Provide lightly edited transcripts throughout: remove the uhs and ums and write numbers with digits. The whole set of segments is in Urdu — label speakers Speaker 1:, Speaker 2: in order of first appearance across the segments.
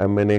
Speaker 1: MNA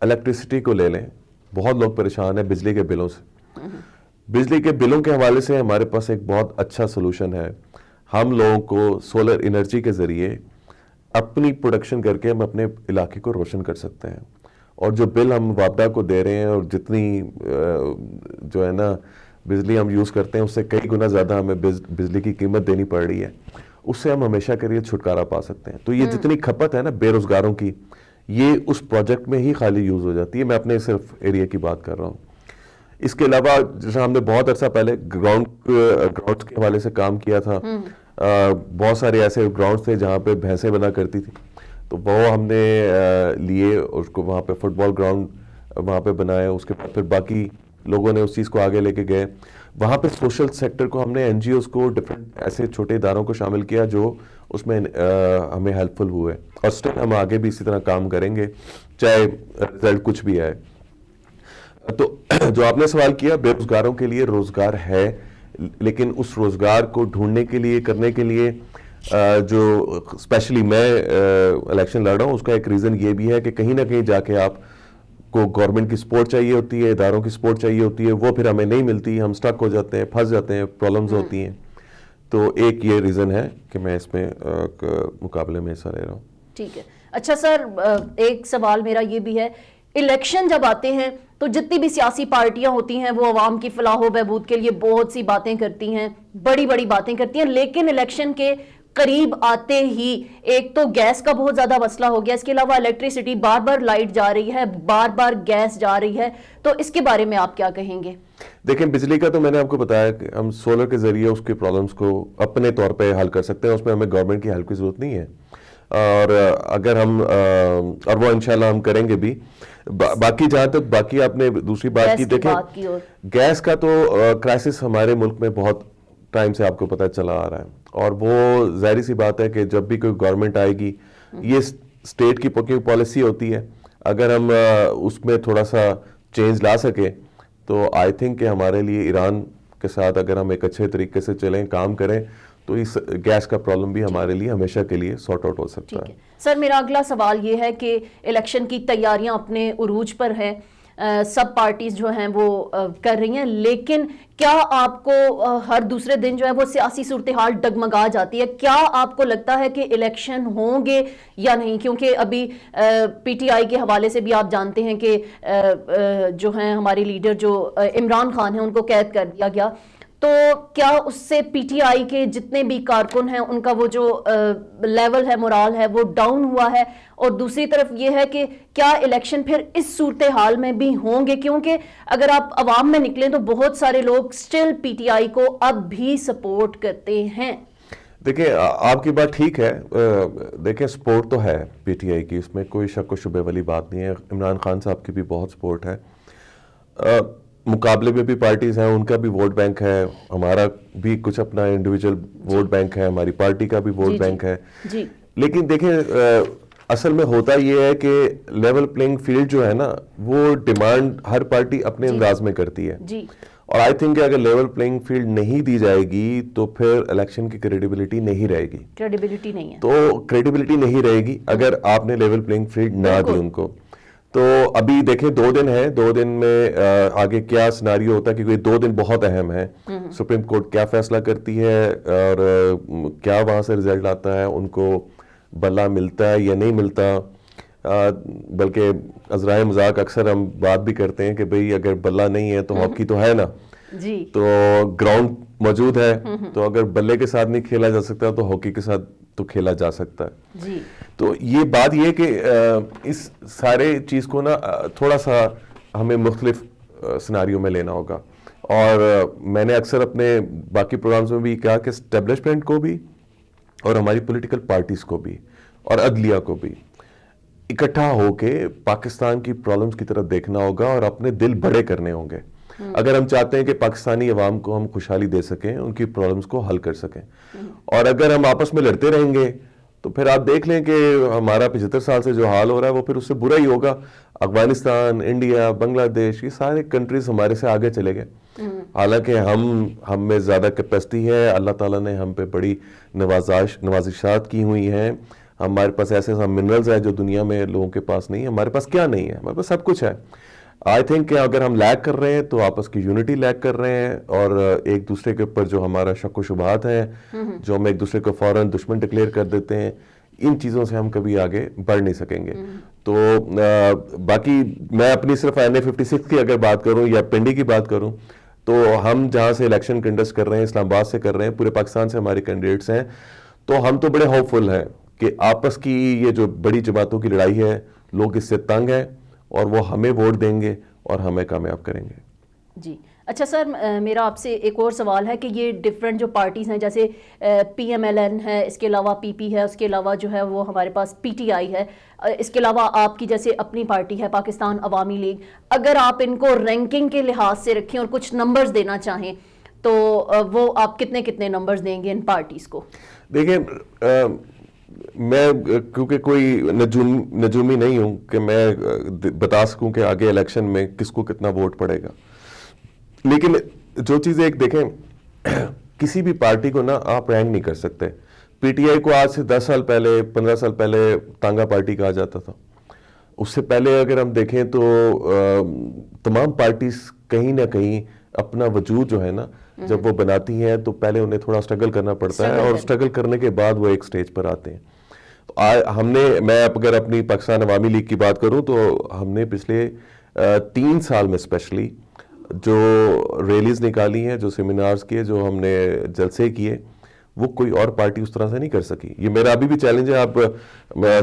Speaker 1: الیکٹریسٹی کو لے لیں, بہت لوگ پریشان ہیں بجلی کے بلوں سے. بجلی کے بلوں کے حوالے سے ہمارے پاس ایک بہت اچھا سلوشن ہے. ہم لوگوں کو سولر انرجی کے ذریعے اپنی پروڈکشن کر کے ہم اپنے علاقے کو روشن کر سکتے ہیں, اور جو بل ہم وابڈا کو دے رہے ہیں اور جتنی جو ہے نا بجلی ہم یوز کرتے ہیں اس سے کئی گنا زیادہ ہمیں بجلی کی قیمت دینی پڑ رہی ہے, اس سے ہم ہمیشہ کے لیے چھٹکارا پا سکتے ہیں. تو یہ جتنی کھپت ہے نا بے روزگاروں کی, یہ اس پروجیکٹ میں ہی خالی یوز ہو جاتی ہے. میں اپنے صرف ایریا کی بات کر رہا ہوں. اس کے علاوہ جیسے ہم نے بہت عرصہ پہلے گراؤنڈ کے حوالے سے کام کیا تھا, بہت سارے ایسے گراؤنڈ تھے جہاں پہ بھینسیں بنا کرتی تھی, تو وہ ہم نے لیے اس کو وہاں پہ فٹ بال گراؤنڈ وہاں پہ بنایا. اس کے بعد پھر باقی لوگوں نے اس چیز کو آگے لے کے گئے. وہاں پہ سوشل سیکٹر کو ہم نے این جی اوز کو ڈفرینٹ ایسے چھوٹے اداروں کو شامل کیا جو اس میں ہمیں ہیلپ فل ہوئے, اور اسٹل ہم آگے بھی اسی طرح کام کریں گے چاہے رزلٹ کچھ بھی آئے. تو جو آپ نے سوال کیا, بے روزگاروں کے لیے روزگار ہے, لیکن اس روزگار کو ڈھونڈنے کے لیے کرنے کے لیے جو اسپیشلی میں الیکشن لڑ رہا ہوں اس کا ایک ریزن یہ بھی ہے کہ کہیں نہ کہیں جا کے آپ کو گورنمنٹ کی سپورٹ چاہیے ہوتی ہے, اداروں کی سپورٹ چاہیے ہوتی ہے, وہ پھر ہمیں نہیں ملتی, ہم سٹک ہو جاتے ہیں, پھنس جاتے ہیں, پرابلمز ہوتی ہیں. تو ایک یہ ریزن ہے کہ میں اس میں مقابلے میں حصہ لے رہا ہوں.
Speaker 2: ٹھیک ہے. اچھا سر, ایک سوال میرا یہ بھی ہے, الیکشن جب آتے ہیں تو جتنی بھی سیاسی پارٹیاں ہوتی ہیں وہ عوام کی فلاح و بہبود کے لیے بہت سی باتیں کرتی ہیں, بڑی بڑی باتیں کرتی ہیں, لیکن الیکشن کے قریب آتے ہی ایک تو گیس کا بہت زیادہ مسئلہ ہو گیا, اس کے علاوہ الیکٹریسٹی بار بار لائٹ جا رہی ہے, بار بار گیس جا رہی ہے, تو اس کے بارے میں آپ کیا کہیں گے؟
Speaker 1: دیکھیں, بجلی کا تو میں نے آپ کو بتایا کہ ہم سولر کے ذریعے اس کی پرابلمس کو اپنے طور پہ حل کر سکتے ہیں, اس میں ہمیں گورنمنٹ کی ہیلپ کی ضرورت نہیں ہے, اور اگر ہم اور وہ انشاءاللہ ہم کریں گے بھی. باقی جہاں تک باقی آپ نے دوسری بات کی, دیکھیں گیس کا تو کرائسس ہمارے ملک میں بہت ٹائم سے آپ کو پتہ چلا آ رہا ہے, اور وہ ظاہری سی بات ہے کہ جب بھی کوئی گورنمنٹ آئے گی, یہ اسٹیٹ کی پالیسی ہوتی ہے, اگر ہم اس میں تھوڑا سا چینج لا سکیں تو آئی تھنک کہ ہمارے لیے ایران کے ساتھ اگر ہم ایک اچھے طریقے سے چلیں, کام کریں, تو اس گیس کا پرابلم بھی ہمارے لیے ہمیشہ کے لیے سارٹ آؤٹ ہو سکتا ہے.
Speaker 2: سر میرا اگلا سوال یہ ہے کہ الیکشن کی تیاریاں اپنے عروج پر ہیں, سب پارٹیز جو ہیں وہ کر رہی ہیں, لیکن کیا آپ کو ہر دوسرے دن جو ہے وہ سیاسی صورتحال ڈگمگا جاتی ہے؟ کیا آپ کو لگتا ہے کہ الیکشن ہوں گے یا نہیں؟ کیونکہ ابھی پی ٹی آئی کے حوالے سے بھی آپ جانتے ہیں کہ جو ہیں ہمارے لیڈر جو عمران خان ہیں ان کو قید کر دیا گیا, تو کیا اس سے پی ٹی آئی کے جتنے بھی کارکن ہیں ان کا وہ جو لیول ہے, مورال ہے, وہ ڈاؤن ہوا ہے؟ اور دوسری طرف یہ ہے کہ کیا الیکشن پھر اس صورتحال میں بھی ہوں گے؟ کیونکہ اگر آپ عوام میں نکلیں تو بہت سارے لوگ سٹل پی ٹی آئی کو اب بھی سپورٹ کرتے ہیں.
Speaker 1: دیکھیں, آپ کی بات ٹھیک ہے, دیکھیں سپورٹ تو ہے پی ٹی آئی کی, اس میں کوئی شک و شبے والی بات نہیں ہے. عمران خان صاحب کی بھی بہت سپورٹ ہے, مقابلے میں بھی پارٹیز ہیں, ان کا بھی ووٹ بینک ہے, ہمارا بھی کچھ اپنا انڈیویجول ووٹ بینک ہے, ہماری پارٹی کا بھی ووٹ بینک ہے. لیکن دیکھیں اصل میں ہوتا یہ ہے کہ لیول پلینگ فیلڈ جو ہے نا وہ ڈیمانڈ ہر پارٹی اپنے انداز میں کرتی ہے, اور آئی تھنک کہ اگر لیول پلینگ فیلڈ نہیں دی جائے گی تو پھر الیکشن کی کریڈیبلٹی نہیں رہے گی.
Speaker 2: کریڈیبلٹی نہیں ہے
Speaker 1: تو کریڈیبلٹی نہیں رہے گی اگر آپ نے لیول پلینگ فیلڈ نہ دی ان کو. تو ابھی دیکھیں 2 دن ہیں, 2 دن میں آگے کیا سناریو ہوتا ہے, کیونکہ 2 دن بہت اہم ہیں. سپریم کورٹ کیا فیصلہ کرتی ہے اور کیا وہاں سے رزلٹ آتا ہے, ان کو بلا ملتا ہے یا نہیں ملتا. بلکہ عذرائے مذاق اکثر ہم بات بھی کرتے ہیں کہ بھئی اگر بلا نہیں ہے تو ہاکی تو ہے نا, تو گراؤنڈ موجود ہے, تو اگر بلے کے ساتھ نہیں کھیلا جا سکتا تو ہاکی کے ساتھ تو کھیلا جا سکتا ہے. تو یہ بات یہ کہ اس سارے چیز کو نا تھوڑا سا ہمیں مختلف سناریو میں لینا ہوگا, اور میں نے اکثر اپنے باقی پروگرامز میں بھی کہا کہ اسٹیبلشمنٹ کو بھی اور ہماری پولیٹیکل پارٹیز کو بھی اور عدلیہ کو بھی اکٹھا ہو کے پاکستان کی پرابلمز کی طرف دیکھنا ہوگا اور اپنے دل بڑے کرنے ہوں گے, اگر ہم چاہتے ہیں کہ پاکستانی عوام کو ہم خوشحالی دے سکیں, ان کی پرابلمز کو حل کر سکیں. اور اگر ہم آپس میں لڑتے رہیں گے تو پھر آپ دیکھ لیں کہ ہمارا 75 سال سے جو حال ہو رہا ہے وہ پھر اس سے برا ہی ہوگا. افغانستان, انڈیا, بنگلہ دیش, یہ سارے کنٹریز ہمارے سے آگے چلے گئے. حالانکہ ہم میں زیادہ کیپیسٹی ہے, اللہ تعالیٰ نے ہم پہ بڑی نوازشات کی ہوئی ہیں, ہمارے پاس ایسے منرلز ہیں جو دنیا میں لوگوں کے پاس نہیں ہے. ہمارے پاس کیا نہیں ہے؟ ہمارے پاس سب کچھ ہے. آئی تھنک کہ اگر ہم لیک کر رہے ہیں تو آپس کی یونٹی لیک کر رہے ہیں, اور ایک دوسرے کے اوپر جو ہمارا شک و شبہات ہیں, جو ہم ایک دوسرے کو فوراً دشمن ڈکلیئر کر دیتے ہیں, ان چیزوں سے ہم کبھی آگے بڑھ نہیں سکیں گے. تو باقی میں اپنی صرف NA56 کی اگر بات کروں یا پنڈی کی بات کروں, تو ہم جہاں سے الیکشن کنڈسٹ کر رہے ہیں, اسلام آباد سے کر رہے ہیں, پورے پاکستان سے ہمارے کینڈیڈیٹس ہیں, تو ہم تو بڑے ہوپ فل ہیں کہ آپس کی یہ جو بڑی جماعتوں کی لڑائی ہے, لوگ اس سے تنگ ہیں اور وہ ہمیں ووٹ دیں گے اور ہمیں کامیاب کریں گے.
Speaker 2: جی اچھا سر, میرا آپ سے ایک اور سوال ہے کہ یہ ڈفرینٹ جو پارٹیز ہیں, جیسے PMLN ہے, اس کے علاوہ PP ہے, اس کے علاوہ جو ہے وہ ہمارے پاس PTI ہے, اس کے علاوہ آپ کی جیسے اپنی پارٹی ہے پاکستان عوامی لیگ, اگر آپ ان کو رینکنگ کے لحاظ سے رکھیں اور کچھ نمبرز دینا چاہیں تو وہ آپ کتنے نمبرز دیں گے ان پارٹیز کو؟
Speaker 1: دیکھیں, میں کیونکہ کوئی نجومی نہیں ہوں کہ میں بتا سکوں کہ آگے الیکشن میں کس کو کتنا ووٹ پڑے گا, لیکن جو چیزیں ایک دیکھیں, کسی بھی پارٹی کو نا آپ رینک نہیں کر سکتے. PTI کو آج سے 10 سال پہلے 15 سال پہلے تانگا پارٹی کہا جاتا تھا. اس سے پہلے اگر ہم دیکھیں تو تمام پارٹیز کہیں نہ کہیں اپنا وجود جو ہے نا جب وہ بناتی ہیں تو پہلے انہیں تھوڑا سٹرگل کرنا پڑتا ہے, اور سٹرگل کرنے کے بعد وہ ایک سٹیج پر آتے ہیں. میں اگر اپنی پاکستان عوامی لیگ کی بات کروں تو ہم نے پچھلے 3 سال میں اسپیشلی جو ریلیز نکالی ہیں, جو سیمینارز کیے, جو ہم نے جلسے کیے, وہ کوئی اور پارٹی اس طرح سے نہیں کر سکی. یہ میرا ابھی بھی چیلنج ہے. آپ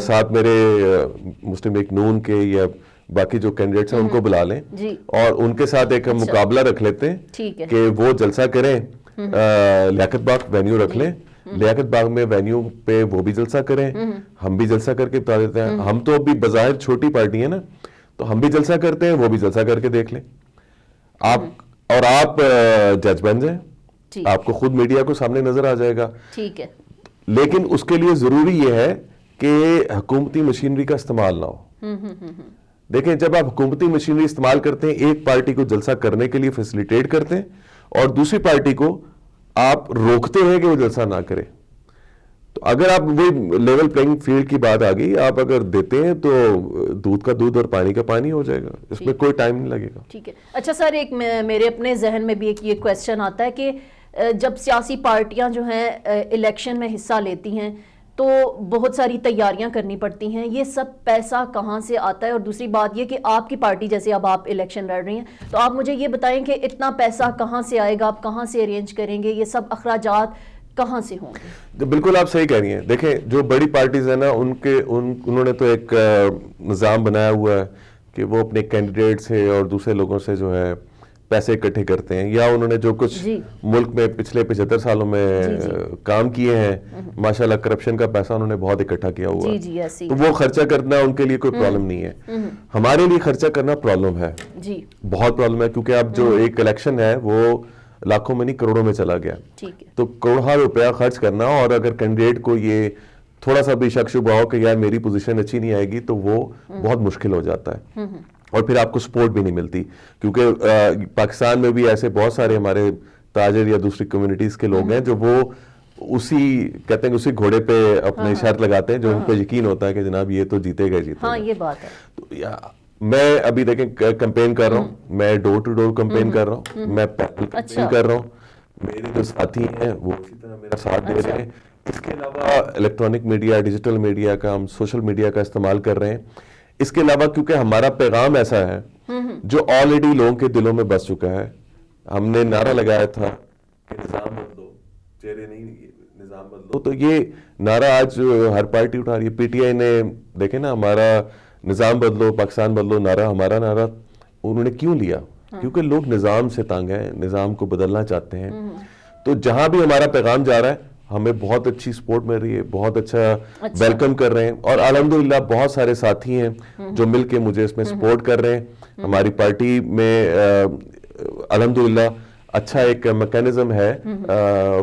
Speaker 1: ساتھ میرے مسلم لیگ نون کے یا باقی جو کینڈیڈیٹس ہیں ان کو بلا لیں اور ان کے ساتھ ایک مقابلہ رکھ لیتے ہیں کہ وہ جلسہ کریں, لیاقت باغ وینیو رکھ لیں, لیاقت باغ میں وینیو پہ وہ بھی جلسہ کریں, ہم بھی جلسہ کر کے بتا دیتے ہیں. ہم تو ابھی بظاہر چھوٹی پارٹی ہیں نا, تو ہم بھی جلسہ کرتے ہیں, وہ بھی جلسہ کر کے دیکھ لیں. آپ جج بن جائیں, آپ کو خود میڈیا کو سامنے نظر آ جائے گا.
Speaker 2: ٹھیک ہے,
Speaker 1: لیکن اس کے لیے ضروری یہ ہے کہ حکومتی مشینری کا استعمال نہ ہو. دیکھیں, جب آپ حکومتی مشینری استعمال کرتے ہیں, ایک پارٹی کو جلسہ کرنے کے لیے فیسیلیٹیٹ کرتے ہیں اور دوسری پارٹی کو آپ روکتے ہیں کہ وہ جلسہ نہ کرے, تو اگر آپ وہ لیول پلینگ فیلڈ کی بات آ گئی, آپ اگر دیتے ہیں تو دودھ کا دودھ اور پانی کا پانی ہو جائے گا, اس میں کوئی ٹائم نہیں لگے گا.
Speaker 2: ٹھیک ہے. اچھا سر, ایک میرے اپنے ذہن میں بھی ایک یہ کویسچن آتا ہے کہ جب سیاسی پارٹیاں جو ہیں الیکشن میں حصہ لیتی ہیں تو بہت ساری تیاریاں کرنی پڑتی ہیں, یہ سب پیسہ کہاں سے آتا ہے؟ اور دوسری بات یہ کہ آپ کی پارٹی جیسے اب آپ الیکشن لڑ رہی ہیں, تو آپ مجھے یہ بتائیں کہ اتنا پیسہ کہاں سے آئے گا, آپ کہاں سے ارینج کریں گے, یہ سب اخراجات کہاں سے ہوں گے؟
Speaker 1: بالکل آپ صحیح کہہ رہی ہیں. دیکھیں, جو بڑی پارٹیز ہیں نا انہوں نے تو ایک نظام بنایا ہوا ہے کہ وہ اپنے کینڈیڈیٹ سے اور دوسرے لوگوں سے جو ہے پیسے اکٹھے کرتے ہیں, یا انہوں نے جو کچھ ملک میں پچھلے 75 سالوں میں کام کیے ہیں, ماشاءاللہ کرپشن کا پیسہ انہوں نے بہت اکٹھا کیا ہوا ہے, تو وہ خرچہ کرنا ان کے لیے کوئی پرابلم نہیں ہے. ہمارے لیے خرچہ کرنا پرابلم ہے, بہت پرابلم ہے, کیونکہ اب جو ایک الیکشن ہے وہ لاکھوں میں نہیں کروڑوں میں چلا گیا. تو کروڑوں روپیہ خرچ کرنا, اور اگر کینڈیڈیٹ کو یہ تھوڑا سا بھی شک شبہ ہو کہ یار میری پوزیشن اچھی نہیں آئے گی, تو وہ بہت مشکل ہو جاتا ہے, اور پھر آپ کو سپورٹ بھی نہیں ملتی. کیونکہ پاکستان میں بھی ایسے بہت سارے ہمارے تاجر یا دوسری کمیونٹیز کے لوگ ہیں جو وہ کہتے ہیں اسی گھوڑے پہ اپنی شرط لگاتے ہیں, جو ان کو یقین ہوتا ہے کہ جناب یہ تو جیتے گا جیتے گا.
Speaker 2: ہاں یہ بات ہے.
Speaker 1: تو میں ابھی دیکھیں کمپین کر رہا ہوں, میں ڈور ٹو ڈور کمپین کر رہا ہوں, میں پیدل کمپین کر رہا ہوں, میرے جو ساتھی ہیں وہ اسی طرح میرا ساتھ دے رہے ہیں. اس کے علاوہ الیکٹرانک میڈیا, ڈیجیٹل میڈیا کا, ہم سوشل میڈیا کا استعمال کر رہے ہیں. اس کے علاوہ کیونکہ ہمارا پیغام ایسا ہے جو آلریڈی لوگوں کے دلوں میں بس چکا ہے. ہم نے نعرہ لگایا تھا کہ نظام بدلو, چہرے نہیں, نظام بدلو, تو یہ نعرہ آج ہر پارٹی اٹھا رہی ہے. PTI نے دیکھیں نا, ہمارا نظام بدلو پاکستان بدلو نعرہ, ہمارا نعرہ انہوں نے کیوں لیا؟ کیونکہ لوگ نظام سے تنگ ہیں, نظام کو بدلنا چاہتے ہیں. تو جہاں بھی ہمارا پیغام جا رہا ہے ہمیں بہت اچھی سپورٹ مل رہی ہے, بہت اچھا ویلکم کر رہے ہیں, اور الحمدللہ بہت سارے ساتھی ہیں جو مل کے مجھے اس میں سپورٹ کر رہے ہیں. ہماری پارٹی میں الحمدللہ اچھا ایک میکینزم ہے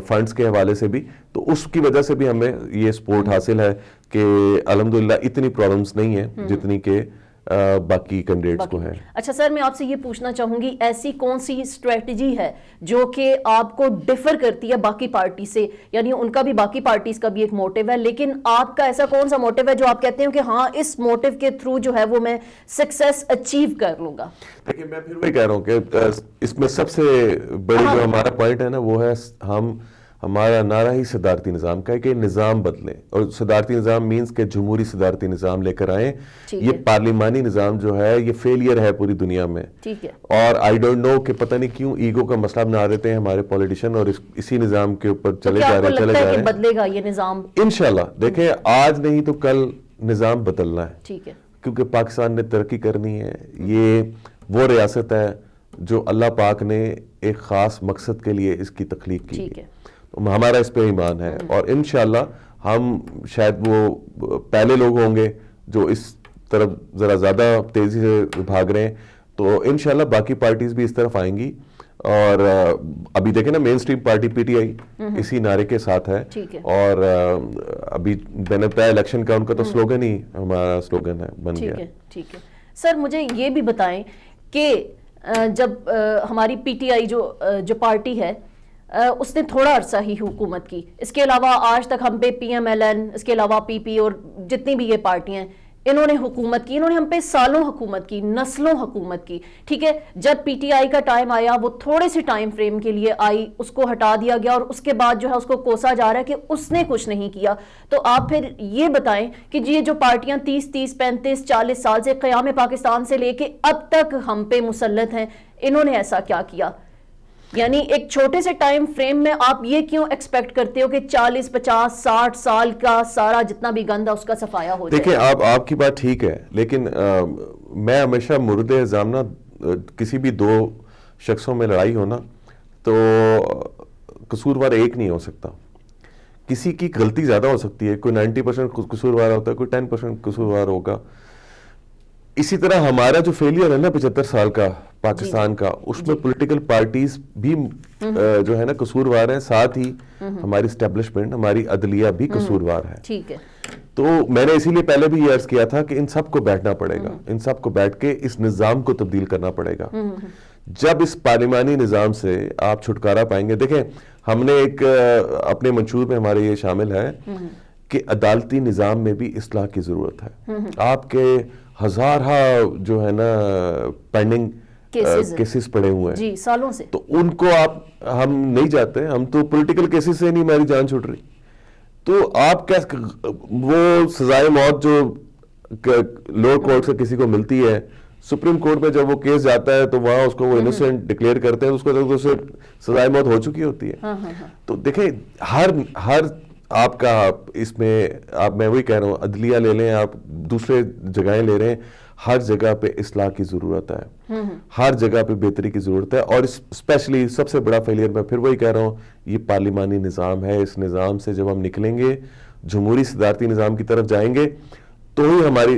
Speaker 1: فنڈز کے حوالے سے بھی, تو اس کی وجہ سے بھی ہمیں یہ سپورٹ حاصل ہے کہ الحمدللہ اتنی پرابلمز نہیں ہیں جتنی کہ باقی کینڈیڈیٹس کو ہے.
Speaker 2: اچھا سر, میں آپ سے یہ پوچھنا چاہوں گی, ایسی کون سی اسٹریٹجی ہے جو کہ آپ کو ڈفر کرتی ہے باقی پارٹی سے؟ یعنی ان کا بھی باقی پارٹیز کا بھی ایک موٹیو ہے, لیکن آپ کا ایسا کون سا موٹیو ہے جو آپ کہتے ہیں کہ ہاں اس موٹیو کے تھرو جو ہے وہ میں سکسیس اچیو کر لوں گا؟
Speaker 1: دیکھیں میں پھر وہی کہہ رہا ہوں کہ اس میں سب سے بڑی جو ہمارا پوائنٹ ہے نا وہ ہے ہمارا نعرہ ہی صدارتی نظام کا ہے کہ نظام بدلے, اور صدارتی نظام مینز کہ جمہوری صدارتی نظام لے کر آئیں. یہ پارلیمانی نظام جو ہے یہ فیلئر ہے پوری دنیا میں, اور آئی ڈونٹ نو کہ پتہ نہیں کیوں ایگو کا مسئلہ بنا دیتے ہیں ہمارے پولیٹیشین اور اسی نظام کے اوپر چلے جا رہے ہیں.
Speaker 2: بدلے گا یہ نظام
Speaker 1: انشاءاللہ. دیکھیں آج نہیں تو کل نظام بدلنا ہے,
Speaker 2: ٹھیک ہے, کیونکہ
Speaker 1: پاکستان نے ترقی کرنی ہے. یہ وہ ریاست ہے جو اللہ پاک نے ایک خاص مقصد کے لیے اس کی تخلیق کی, ہمارا اس پہ ایمان ہے, اور انشاءاللہ ہم شاید وہ پہلے لوگ ہوں گے جو اس طرف ذرا زیادہ تیزی سے بھاگ رہے ہیں, تو انشاءاللہ باقی پارٹیز بھی اس طرف آئیں گی. اور ابھی دیکھیں نا mainstream party P T I اسی نعرے کے ساتھ ہے, اور ابھی بنتا ہے الیکشن کا ان کا تو سلوگن ہی ہمارا سلوگن ہے, بن گیا.
Speaker 2: ٹھیک ہے سر, مجھے یہ بھی بتائیں کہ جب ہماری پی ٹی آئی جو پارٹی ہے اس نے تھوڑا عرصہ ہی حکومت کی, اس کے علاوہ آج تک ہم پہ پی ایم ایل این, اس کے علاوہ پی پی اور جتنی بھی یہ پارٹیاں ہیں انہوں نے حکومت کی, انہوں نے ہم پہ سالوں حکومت کی, نسلوں حکومت کی. ٹھیک ہے, جب پی ٹی آئی کا ٹائم آیا وہ تھوڑے سے ٹائم فریم کے لیے آئی, اس کو ہٹا دیا گیا, اور اس کے بعد جو ہے اس کو کوسا جا رہا ہے کہ اس نے کچھ نہیں کیا. تو آپ پھر یہ بتائیں کہ یہ جو پارٹیاں 30 35 40 سال سے قیام پاکستان سے لے کے اب تک ہم پہ مسلط ہیں, انہوں نے ایسا کیا کیا؟ یعنی ایک چھوٹے سے ٹائم فریم میں آپ یہ کیوں ایکسپیکٹ کرتے ہو کہ 40 50 60 سال کا سارا جتنا بھی گند ہے اس کا صفایا ہو جائے؟
Speaker 1: دیکھیں آپ کی بات ٹھیک ہے, لیکن میں ہمیشہ مورد الزام کسی بھی دو شخصوں میں لڑائی ہونا تو قصوروار ایک نہیں ہو سکتا, کسی کی غلطی زیادہ ہو سکتی ہے, کوئی 90% قصوروار ہوتا ہے, کوئی 10% قصوروار ہوگا. اسی طرح ہمارا جو فیلئر ہے نا 75 سال کا پاکستان کا, اس میں پولیٹیکل پارٹیز بھی جو ہے نا قصوروار ہیں, ساتھ ہی ہماری اسٹیبلشمنٹ, ہماری عدلیہ بھی قصوروار ہے.
Speaker 2: ٹھیک ہے,
Speaker 1: تو میں نے اسی لیے پہلے بھی یہ عرض کیا تھا کہ ان سب کو بیٹھنا پڑے گا, ان سب کو بیٹھ کے اس نظام کو تبدیل کرنا پڑے گا. جب اس پارلیمانی نظام سے آپ چھٹکارا پائیں گے, دیکھیں ہم نے ایک اپنے منشور میں ہمارے یہ شامل ہے کہ عدالتی نظام میں بھی اصلاح کی ضرورت ہے. آپ کے ہزارہ جو ہے نا پینڈنگ کیسز پڑے ہوئے ہیں
Speaker 2: جی سالوں سے,
Speaker 1: تو ان کو ہم نہیں جاتے, ہم تو پولیٹیکل کیسز سے نہیں ہماری جان چھوٹ رہی, تو آپ وہ سزائے موت جو لوور کورٹ سے کسی کو ملتی ہے, سپریم کورٹ میں جب وہ کیس جاتا ہے تو وہاں اس کو وہ انوسنٹ ڈکلیئر کرتے ہیں, اس کو سزائے موت ہو چکی ہوتی ہے. تو دیکھیں ہر آپ کا اس میں میں وہی کہہ رہا ہوں, عدلیہ لے لیں, آپ دوسرے جگہیں لے رہے ہیں, ہر جگہ پہ اصلاح کی ضرورت ہے, ہر جگہ پہ بہتری کی ضرورت ہے. اور اسپیشلی سب سے بڑا فیلئر میں پھر وہی کہہ رہا ہوں, یہ پارلیمانی نظام ہے. اس نظام سے جب ہم نکلیں گے, جمہوری صدارتی نظام کی طرف جائیں گے, تو ہی ہماری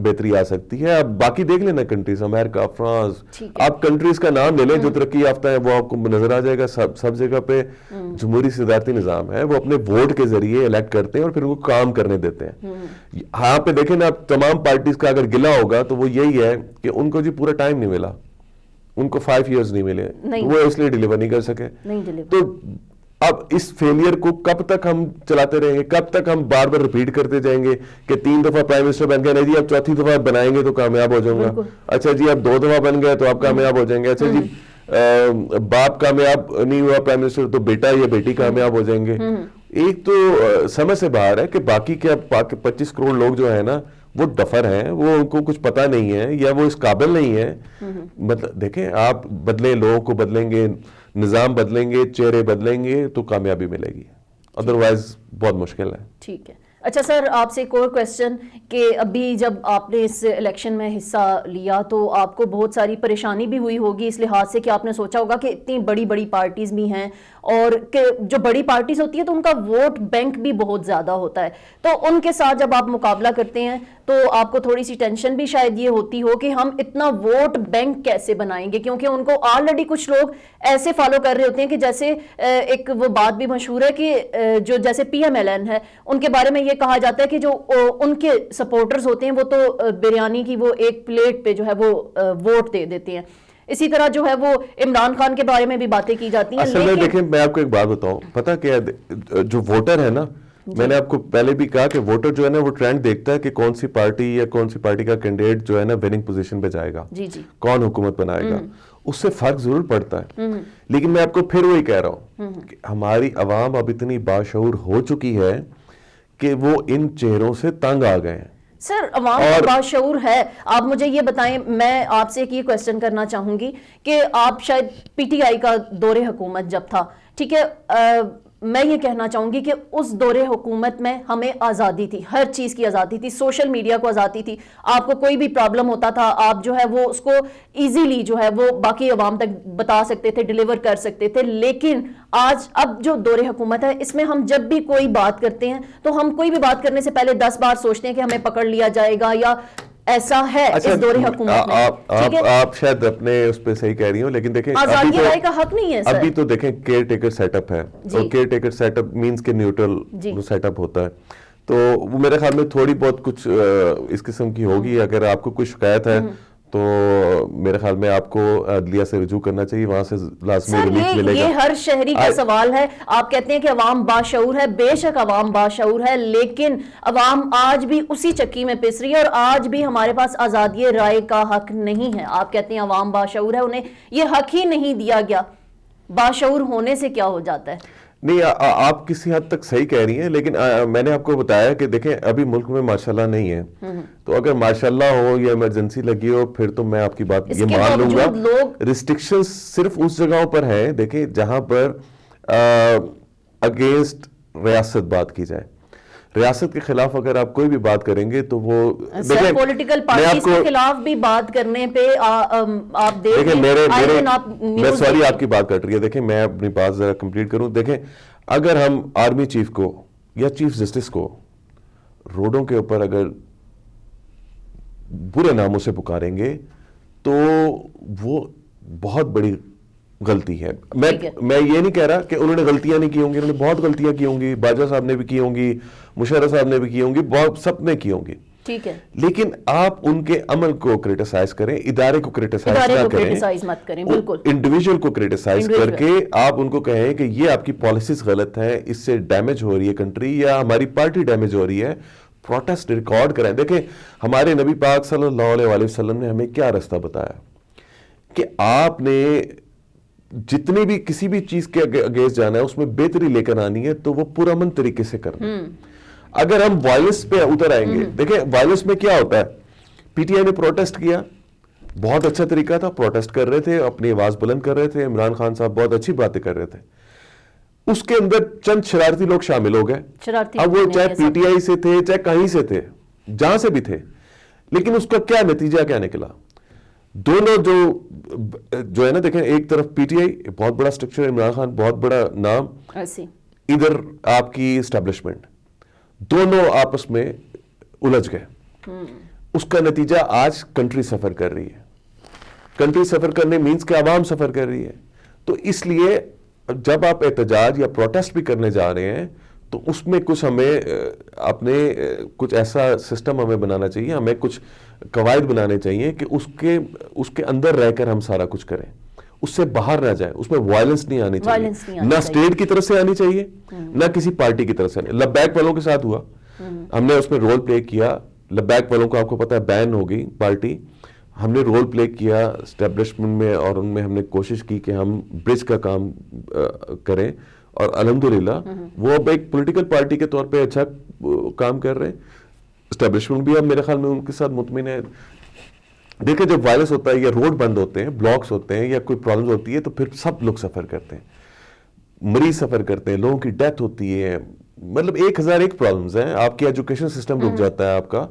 Speaker 1: بہتری آ سکتی ہے. اب باقی دیکھ لینا کنٹریز, امریکہ, فرانس, آپ کنٹریز کا نام لے لیں جو ترقی یافتہ ہے, وہ آپ کو نظر آ جائے گا. سب جگہ پہ جمہوری صدارتی نظام ہے, وہ اپنے ووٹ کے ذریعے الیکٹ کرتے ہیں اور پھر ان کو کام کرنے دیتے ہیں. ہاں پہ دیکھیں نا, اب تمام پارٹیز کا اگر گلہ ہوگا تو وہ یہی ہے کہ ان کو جی پورا ٹائم نہیں ملا, ان کو 5 ایئرز نہیں ملے, وہ اس لیے ڈیلیور نہیں کر سکے. تو اب اس فیلئر کو کب تک ہم چلاتے رہیں گے, کب تک ہم بار بار ریپیٹ کرتے جائیں گے کہ 3 دفعہ پرائم منسٹر بن گئے, نہیں جی اب 4تھی دفعہ بنائیں گے تو کامیاب ہو جاؤں گا. اچھا جی اب 2 دفعہ بن گئے تو آپ کامیاب ہو جائیں گے. اچھا جی باپ کامیاب نہیں ہوا پرائم منسٹر تو بیٹا یا بیٹی کامیاب ہو جائیں گے. ایک تو سمجھ سے باہر ہے کہ باقی کے 25 کروڑ لوگ جو ہیں نا وہ ڈفر ہیں, وہ ان کو کچھ پتا نہیں ہے یا وہ اس قابل نہیں ہے. مطلب دیکھیں آپ بدلیں, لوگوں کو بدلیں گے, نظام بدلیں گے, چہرے بدلیں گے تو کامیابی ملے گی, ادروائز بہت مشکل ہے.
Speaker 2: ٹھیک ہے. اچھا سر, آپ سے ایک اور کویسچن کہ ابھی جب آپ نے اس الیکشن میں حصہ لیا تو آپ کو بہت ساری پریشانی بھی ہوئی ہوگی اس لحاظ سے کہ آپ نے سوچا ہوگا کہ اتنی بڑی بڑی پارٹیز بھی ہیں, اور کہ جو بڑی پارٹیز ہوتی ہے تو ان کا ووٹ بینک بھی بہت زیادہ ہوتا ہے, تو ان کے ساتھ جب آپ مقابلہ کرتے ہیں تو آپ کو تھوڑی سی ٹینشن بھی شاید یہ ہوتی ہو کہ ہم اتنا ووٹ بینک کیسے بنائیں گے, کیونکہ ان کو آلریڈی کچھ لوگ ایسے فالو کر رہے ہوتے ہیں کہ جیسے ایک وہ بات بھی مشہور ہے کہ جو جیسے پی ایم ایل این ہے, ان کے بارے میں یہ کہا جاتا ہے کہ جو ان کے سپورٹرز ہوتے ہیں وہ تو بریانی کی وہ ایک پلیٹ پہ جو ہے وہ ووٹ دے دیتے ہیں. اسی طرح جو ہے وہ عمران خان کے بارے میں بھی باتیں کی جاتی ہیں.
Speaker 1: اصل میں دیکھیں میں آپ کو ایک بات بتاؤں, پتہ کیا ہے, جو ووٹر ہے نا, میں نے آپ کو پہلے بھی کہا کہ ووٹر جو ہے نا وہ ٹرینڈ دیکھتا ہے کہ کون سی پارٹی یا کون سی پارٹی کا کینڈیڈیٹ جو ہے نا وننگ پوزیشن پہ جائے گا, کون حکومت بنائے گا, اس سے فرق ضرور پڑتا ہے. لیکن میں آپ کو پھر وہی کہہ رہا ہوں کہ ہماری عوام اب اتنی باشعور ہو چکی ہے کہ وہ ان چہروں سے تنگ آ گئے ہیں.
Speaker 2: سر عوام کا باشعور ہے. آپ مجھے یہ بتائیں, میں آپ سے ایک یہ کویسچن کرنا چاہوں گی کہ آپ شاید پی ٹی آئی کا دور حکومت جب تھا, ٹھیک ہے, میں یہ کہنا چاہوں گی کہ اس دور حکومت میں ہمیں آزادی تھی, ہر چیز کی آزادی تھی, سوشل میڈیا کو آزادی تھی, آپ کو کوئی بھی پرابلم ہوتا تھا آپ جو ہے وہ اس کو ایزیلی جو ہے وہ باقی عوام تک بتا سکتے تھے, ڈیلیور کر سکتے تھے. لیکن آج اب جو دور حکومت ہے اس میں ہم جب بھی کوئی بات کرتے ہیں تو ہم کوئی بھی بات کرنے سے پہلے 10 بار سوچتے ہیں کہ ہمیں پکڑ لیا جائے گا یا ایسا ہے اس دور حکومت میں.
Speaker 1: آپ شاید اپنے اس پہ صحیح کہہ رہی ہوں, لیکن دیکھیں
Speaker 2: آزادی رائے کا حق نہیں ہے سر.
Speaker 1: ابھی تو دیکھیں کیئر ٹیکر سیٹ اپ ہے, اور caretaker set up means کہ نیوٹرل سیٹ اپ ہوتا ہے, تو وہ میرے خیال میں تھوڑی بہت کچھ اس قسم کی ہوگی. اگر آپ کو کوئی شکایت ہے تو میرے خیال میں آپ کو عدلیہ سے رجوع کرنا چاہیے, وہاں سے لازمی ریلیف ملے گا.
Speaker 2: یہ ہر شہری کا سوال ہے. آپ کہتے ہیں کہ عوام باشعور ہے, بے شک عوام باشعور ہے, لیکن عوام آج بھی اسی چکی میں پس رہی ہے, اور آج بھی ہمارے پاس آزادی رائے کا حق نہیں ہے. آپ کہتے ہیں عوام باشعور ہے, انہیں یہ حق ہی نہیں دیا گیا. باشعور ہونے سے کیا ہو جاتا ہے؟
Speaker 1: نہیں, آپ کسی حد تک صحیح کہہ رہی ہیں, لیکن میں نے آپ کو بتایا کہ دیکھیں ابھی ملک میں ماشاءاللہ نہیں ہے, تو اگر ماشاءاللہ ہو یا ایمرجنسی لگی ہو پھر تو میں آپ کی بات یہ مان لوں گا. ریسٹرکشن صرف اس جگہوں پر ہیں دیکھیں جہاں پر اگینسٹ ریاست بات کی جائے. ریاست کے خلاف اگر آپ کوئی بھی بات کریں گے تو وہ
Speaker 2: پولیٹیکل پارٹیز کے خلاف بھی بات کرنے پہ آپ
Speaker 1: دیکھیں میں سوری آپ کی بات کٹ رہی ہے. دیکھیں میں اپنی بات ذرا کمپلیٹ کروں. دیکھیں اگر ہم آرمی چیف کو یا چیف جسٹس کو روڈوں کے اوپر اگر برے ناموں سے پکاریں گے تو وہ بہت بڑی غلطی ہے. میں یہ نہیں کہہ رہا کہ انہوں نے غلطیاں نہیں کی ہوں گی, انہوں نے بہت غلطیاں کی ہوں گی, باجوہ صاحب نے بھی کی ہوں گی, مشرف صاحب نے بھی کی ہوں گی, بہت سب نے کی ہوں گی,
Speaker 2: ٹھیک ہے,
Speaker 1: لیکن آپ ان کے عمل کو کریٹیسائز کریں, ادارے کو کریٹیسائز نہ کریں, انڈیویجول کو کریٹیسائز کر کے آپ ان کو کہیں کہ یہ آپ کی پالیسیز غلط ہیں, اس سے ڈیمیج ہو رہی ہے کنٹری یا ہماری پارٹی ڈیمیج ہو رہی ہے, پروٹیسٹ ریکارڈ کریں. دیکھیں ہمارے نبی پاک صلی اللہ علیہ وسلم نے ہمیں کیا رستہ بتایا کہ آپ نے جتنی بھی کسی بھی چیز کے اگینسٹ جانا ہے اس میں بہتری لے کر آنی ہے تو وہ پرامن طریقے سے کرنا. اگر ہم وائلنس پہ اتر آئیں گے, دیکھیں وائلنس میں کیا ہوتا ہے, پی ٹی آئی نے پروٹیسٹ کیا, بہت اچھا طریقہ تھا, پروٹیسٹ کر رہے تھے, اپنی آواز بلند کر رہے تھے, عمران خان صاحب بہت اچھی باتیں کر رہے تھے, اس کے اندر چند شرارتی لوگ شامل ہو گئے. اب وہ چاہے پی ٹی آئی سے تھے چاہے کہیں سے تھے, جہاں سے بھی تھے, لیکن اس کا کیا نتیجہ کیا نکلا؟ دونوں جو ہے نا, دیکھیں ایک طرف پی ٹی آئی بہت بڑا سٹرکچر, عمران خان بہت بڑا نام, ادھر آپ کی اسٹیبلشمنٹ, دونوں آپس میں الجھ گئے. اس کا نتیجہ آج کنٹری سفر کر رہی ہے. کنٹری سفر کرنے مینس کہ عوام سفر کر رہی ہے. تو اس لیے جب آپ احتجاج یا پروٹیسٹ بھی کرنے جا رہے ہیں تو اس میں کچھ ہمیں اپنے کچھ ایسا سسٹم ہمیں بنانا چاہیے, ہمیں کچھ قواعد بنانے چاہیے کہ اس کے اندر رہ کر ہم سارا کچھ کریں, اس سے باہر نہ جائیں. اس میں وائلنس نہیں آنی چاہیے, نہ اسٹیٹ کی طرف سے آنی چاہیے نہ کسی پارٹی کی طرف سے. لبیک والوں کے ساتھ ہوا, ہم نے اس میں رول پلے کیا. لبیک والوں کو آپ کو پتا ہے بین ہو گئی پارٹی, ہم نے رول پلے کیا اسٹیبلشمنٹ میں, اور ان میں ہم نے کوشش کی کہ ہم برج کا کام کریں, اور الحمدللہ وہ اب ایک پولیٹیکل پارٹی کے طور پہ اچھا کام کر رہے ہیں. اسٹیبلشمنٹ بھی اب میرے خیال میں ان کے ساتھ مطمئن ہے. دیکھیں جب وائلنس ہوتا ہے یا روڈ بند ہوتے ہیں, بلاکس ہوتے ہیں یا کوئی پرابلم ہوتی ہے تو پھر سب لوگ سفر کرتے ہیں, مریض سفر کرتے ہیں, لوگوں کی ڈیتھ ہوتی ہے, مطلب 1001 پرابلمز ہیں. آپ کی ایجوکیشن سسٹم رک جاتا ہے آپ کا,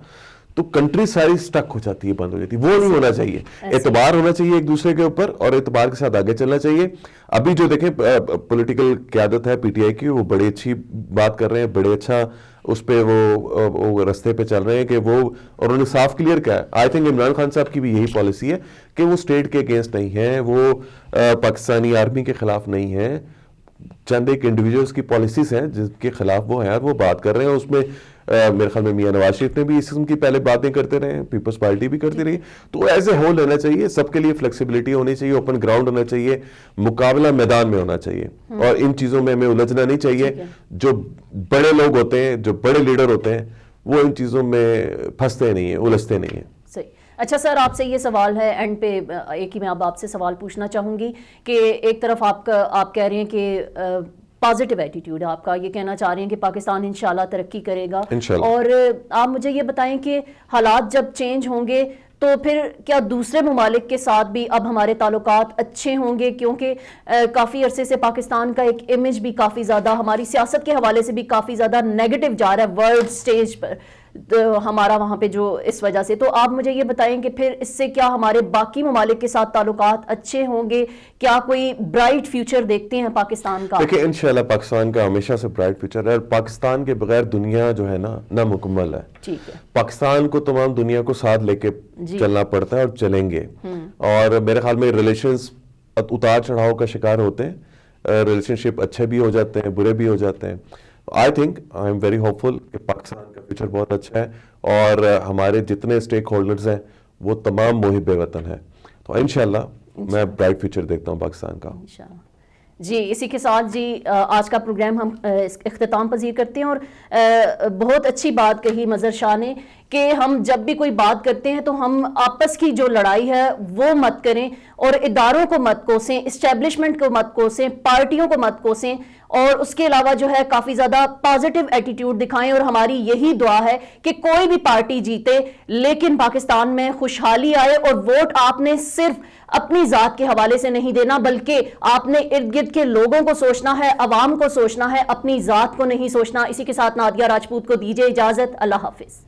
Speaker 1: تو کنٹری ساری سٹک ہو جاتی ہے, بند ہو جاتی ہے. وہ نہیں ہونا چاہیے. اعتبار ہونا چاہیے ایک دوسرے کے اوپر, اور اعتبار کے ساتھ آگے چلنا چاہیے. ابھی جو دیکھیں پولیٹیکل قیادت ہے پی ٹی آئی کی, وہ بڑی اچھی بات کر رہے ہیں, بڑے اچھا اس پہ وہ رستے پہ چل رہے ہیں کہ وہ, اور انہوں نے صاف کلیئر کیا ہے. آئی تھنک عمران خان صاحب کی بھی یہی پالیسی ہے کہ وہ اسٹیٹ کے اگینسٹ نہیں ہیں, وہ پاکستانی آرمی کے خلاف نہیں ہیں. چند ایک انڈیویجولز کی پالیسیز ہیں جن کے خلاف وہ ہیں, وہ بات کر رہے ہیں. اس میں میرے خیال میں میاں نواز شریف نے بھی اس قسم کی پہلے باتیں کرتے رہے ہیں, پیپلز پارٹی بھی کرتی رہی, تو ایز اے ہول ہونا چاہیے, سب کے لیے فلیکسیبلٹی ہونی چاہیے, اوپن گراؤنڈ ہونا چاہیے, مقابلہ میدان میں ہونا چاہیے, اور ان چیزوں میں ہمیں الجھنا نہیں چاہیے. جو بڑے لوگ ہوتے ہیں, جو بڑے لیڈر ہوتے ہیں, وہ ان چیزوں میں پھنستے نہیں ہیں, الجھتے نہیں ہیں.
Speaker 2: صحیح. اچھا سر, آپ سے یہ سوال ہے اینڈ پہ, ایک ہی میں اب آپ سے سوال پوچھنا چاہوں گی کہ ایک طرف آپ کہہ رہے ہیں کہ پازیٹیو ایٹیٹیوڈ ہے آپ کا, یہ کہنا چاہ رہے ہیں کہ پاکستان انشاءاللہ ترقی کرے گا, اور آپ مجھے یہ بتائیں کہ حالات جب چینج ہوں گے تو پھر کیا دوسرے ممالک کے ساتھ بھی اب ہمارے تعلقات اچھے ہوں گے, کیونکہ کافی عرصے سے پاکستان کا ایک امیج بھی کافی زیادہ ہماری سیاست کے حوالے سے بھی کافی زیادہ نیگیٹو جا رہا ہے ورلڈ سٹیج پر ہمارا وہاں پہ, جو اس وجہ سے. تو آپ مجھے یہ بتائیں کہ پھر اس سے کیا ہمارے باقی ممالک کے ساتھ تعلقات اچھے ہوں گے, کیا کوئی برائٹ فیوچر دیکھتے ہیں پاکستان کا؟
Speaker 1: دیکھیں انشاءاللہ پاکستان کا ہمیشہ سے برائٹ فیوچر ہے, اور پاکستان کے بغیر دنیا جو ہے نا نامکمل ہے.
Speaker 2: ٹھیک ہے,
Speaker 1: پاکستان کو تمام دنیا کو ساتھ لے کے چلنا پڑتا ہے, اور چلیں گے. اور میرے خیال میں ریلیشنز اتار چڑھاؤ کا شکار ہوتے ہیں, ریلیشن شپ اچھے بھی ہو جاتے ہیں, برے بھی ہو جاتے ہیں. I think I am very hopeful کہ پاکستان کا فیوچر بہت اچھا ہے, اور ہمارے جتنے اسٹیک ہولڈرز ہیں وہ تمام محب وطن ہیں, تو انشاءاللہ میں برائٹ فیوچر دیکھتا ہوں پاکستان کا.
Speaker 2: جی, اسی کے ساتھ جی آج کا پروگرام ہم اختتام پذیر کرتے ہیں, اور بہت اچھی بات کہی مظہر شاہ نے کہ ہم جب بھی کوئی بات کرتے ہیں تو ہم آپس کی جو لڑائی ہے وہ مت کریں, اور اداروں کو مت کوسیں, اسٹیبلشمنٹ کو مت کوسیں, پارٹیوں کو مت کوسیں, اور اس کے علاوہ جو ہے کافی زیادہ پازیٹیو ایٹیٹیوڈ دکھائیں. اور ہماری یہی دعا ہے کہ کوئی بھی پارٹی جیتے لیکن پاکستان میں خوشحالی آئے, اور ووٹ آپ نے صرف اپنی ذات کے حوالے سے نہیں دینا, بلکہ آپ نے ارد گرد کے لوگوں کو سوچنا ہے, عوام کو سوچنا ہے, اپنی ذات کو نہیں سوچنا. اسی کے ساتھ نادیہ راجپوت کو دیجیے اجازت, اللہ حافظ.